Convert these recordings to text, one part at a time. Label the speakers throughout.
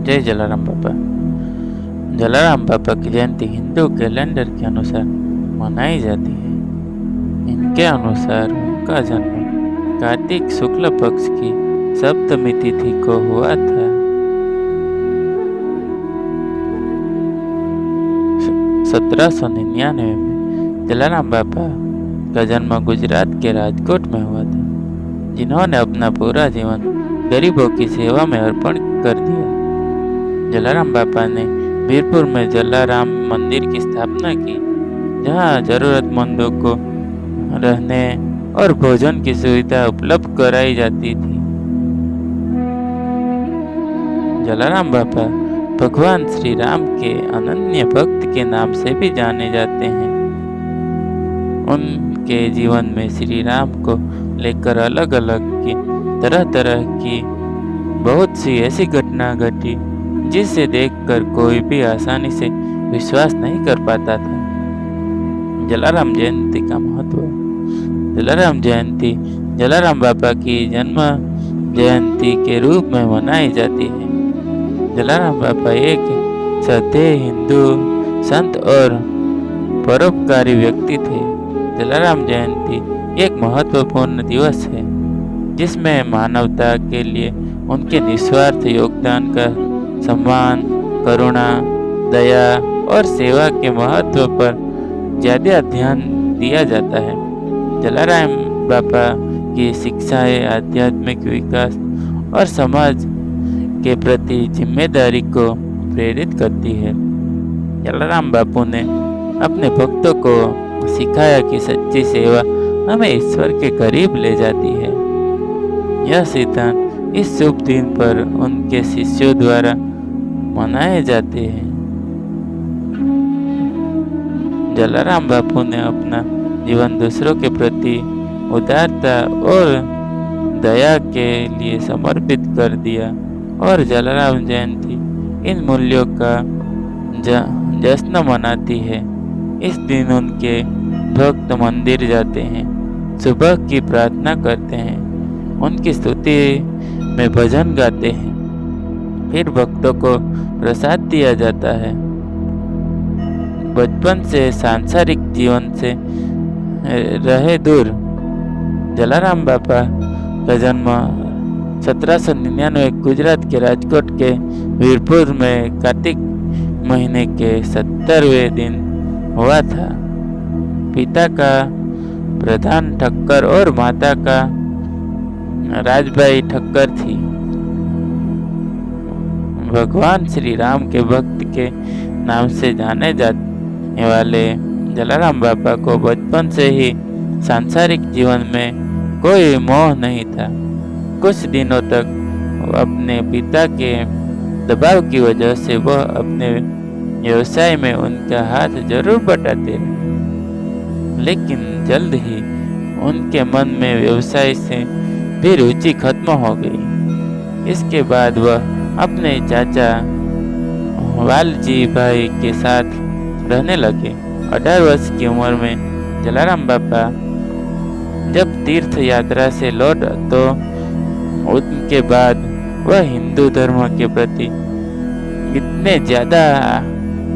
Speaker 1: जय जलाराम बापा। जलाराम बापा की जयंती हिंदू कैलेंडर के अनुसार मनाई जाती है। इनके अनुसार उनका जन्म कार्तिक शुक्ल पक्ष की सप्तमी तिथि को हुआ था। 1799 में जलाराम बापा का जन्म गुजरात के राजकोट में हुआ था, जिन्होंने अपना पूरा जीवन गरीबों की सेवा में अर्पण कर दिया। जलाराम बापा ने वीरपुर में जलाराम मंदिर की स्थापना की, जहां जरूरतमंदों को रहने और भोजन की सुविधा उपलब्ध कराई जाती थी। जलाराम बापा भगवान श्री राम के अनन्य भक्त के नाम से भी जाने जाते हैं। उनके जीवन में श्री राम को लेकर अलग अलग की तरह तरह की बहुत सी ऐसी घटना घटी जिसे देखकर कोई भी आसानी से विश्वास नहीं कर पाता था। जलाराम जयंती का महत्व। जलाराम जयंती जलाराम बापा की जन्म जयंती के रूप में मनाई जाती है। जलाराम बापा एक श्रद्धेय हिंदू संत और परोपकारी व्यक्ति थे। जलाराम जयंती एक महत्वपूर्ण दिवस है जिसमें मानवता के लिए उनके निस्वार्थ योगदान का सम्मान, करुणा, दया और सेवा के महत्व पर ज़्यादा ध्यान दिया जाता है। जलाराम बापा की शिक्षाएं आध्यात्मिक विकास और समाज के प्रति जिम्मेदारी को प्रेरित करती है। जलाराम बापू ने अपने भक्तों को सिखाया कि सच्ची सेवा हमें ईश्वर के करीब ले जाती है। यह सिद्धांत इस शुभ दिन पर उनके शिष्यों द्वारा मनाए जाते हैं। जलाराम बापू ने अपना जीवन दूसरों के प्रति उदारता और दया के लिए समर्पित कर दिया और जलाराम जयंती इन मूल्यों का जश्न मनाती है। इस दिन उनके भक्त मंदिर जाते हैं, सुबह की प्रार्थना करते हैं, उनकी स्तुति में भजन गाते हैं, फिर भक्तों को प्रसाद दिया जाता है। बचपन से सांसारिक जीवन से रहे दूर। जलाराम बापा का जन्म 1799 गुजरात के राजकोट के वीरपुर में कार्तिक महीने के 70वें दिन हुआ था। पिता का प्रधान ठक्कर और माता का राजबाई ठक्कर थी। भगवान श्री राम के भक्त के नाम से जाने जाने वाले जलाराम बापा को बचपन से ही सांसारिक जीवन में कोई मोह नहीं था। कुछ दिनों तक अपने पिता के दबाव की वजह से वह अपने व्यवसाय में उनका हाथ जरूर बटाते रहे, लेकिन जल्द ही उनके मन में व्यवसाय से भी रुचि खत्म हो गई। इसके बाद वह अपने चाचा वालजी भाई के साथ रहने लगे। 18 वर्ष की उम्र में जलाराम बापा जब तीर्थ यात्रा से लौट तो उनके बाद वह हिंदू धर्म के प्रति इतने ज़्यादा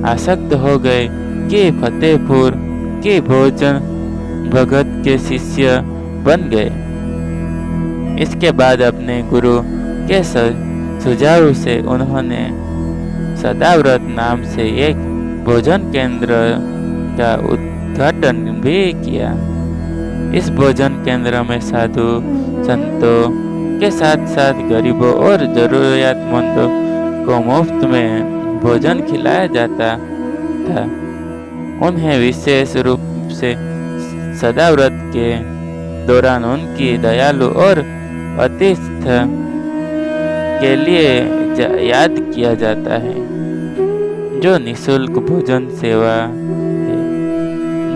Speaker 1: आसक्त हो गए कि फतेहपुर के भोजन भगत के शिष्य बन गए। इसके बाद अपने गुरु के सुझाव से उन्होंने सदाव्रत नाम से एक भोजन केंद्र का उद्घाटन भी किया। इस भोजन केंद्र में साधु संतों के साथ साथ गरीबों और जरूरतमंदों को मुफ्त में भोजन खिलाया जाता था। उन्हें विशेष रूप से सदाव्रत के दौरान उनकी दयालु और आतिथ्य के लिए याद किया जाता है, जो निःशुल्क भोजन सेवा है,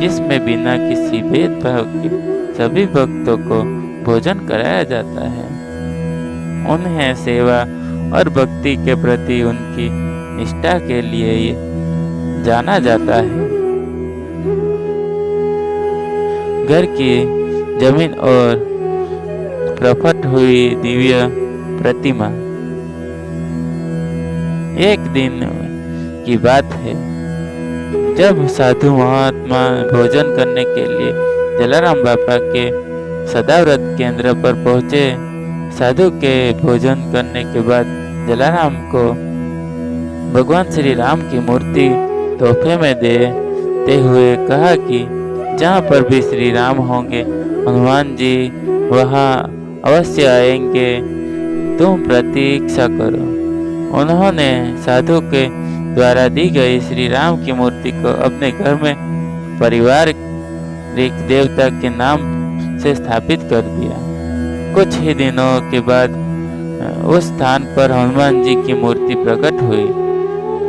Speaker 1: जिसमें बिना किसी भेदभाव के सभी भक्तों को भोजन कराया जाता है। उन्हें सेवा और भक्ति के प्रति उनकी निष्ठा के लिए जाना जाता है। घर की जमीन और प्रकट हुई दिव्य प्रतिमा एक दिन की बात है, जब साधु महात्मा भोजन करने के लिए जलाराम बापा के सदाव्रत केंद्र पर पहुंचे। साधु के भोजन करने के बाद जलाराम को भगवान श्री राम की मूर्ति तोहफे में देते हुए कहा कि जहाँ पर भी श्री राम होंगे हनुमान जी वहाँ अवश्य आएंगे, तुम प्रतीक्षा करो। उन्होंने साधु के द्वारा दी गई श्री राम की मूर्ति को अपने घर में पारिवारिक देवता के नाम से स्थापित कर दिया। कुछ ही दिनों के बाद उस स्थान पर हनुमान जी की मूर्ति प्रकट हुई।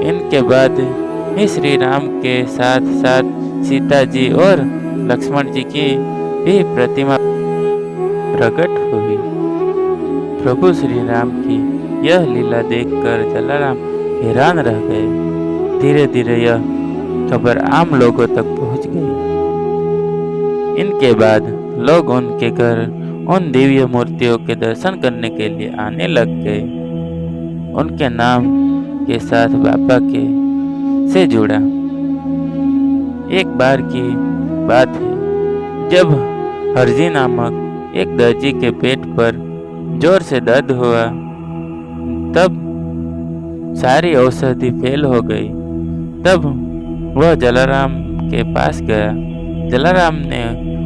Speaker 1: इनके बाद ही श्री राम के साथ साथ सीता जी और लक्ष्मण जी की भी प्रतिमा प्रकट हुई। प्रभु श्री राम की यह लीला देखकर जलाराम हैरान रह गए। धीरे धीरे यह खबर आम लोगों तक पहुंच गई। इनके बाद लोग उनके घर उन दिव्य मूर्तियों के दर्शन करने के लिए आने लग गए। उनके नाम के साथ बापा के से जुड़ा। एक बार की बात है, जब हरजी नामक एक दर्जी के पेट पर जोर से दर्द हुआ, तब सारी औषधि फेल हो गई। तब वह जलाराम के पास गया। जलाराम ने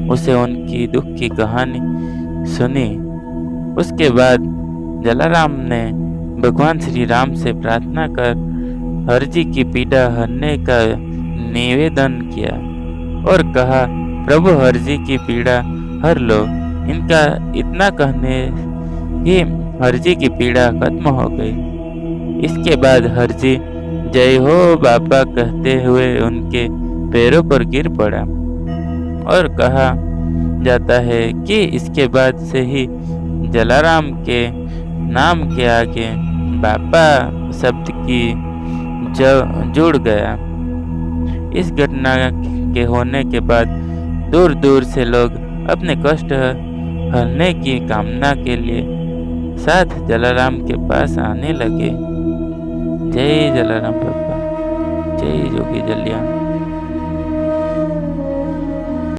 Speaker 1: उसे उनकी दुख की कहानी सुनी। उसके बाद जलाराम ने भगवान श्री राम से प्रार्थना कर हरजी की पीड़ा हरने का निवेदन किया और कहा, प्रभु हरजी की पीड़ा हर लो। इनका इतना कहने ही हरजी की पीड़ा खत्म हो गई। इसके बाद हरजी जय हो बाबा कहते हुए उनके पैरों पर गिर पड़ा और कहा जाता है कि इसके बाद से ही जलाराम के नाम के आगे बाबा शब्द की जुड़ गया। इस घटना के होने के बाद दूर दूर से लोग अपने कष्ट हरने की कामना के लिए साथ जलाराम के पास आने लगे। जय जलाराम बाबा, जय जोगी जलियान।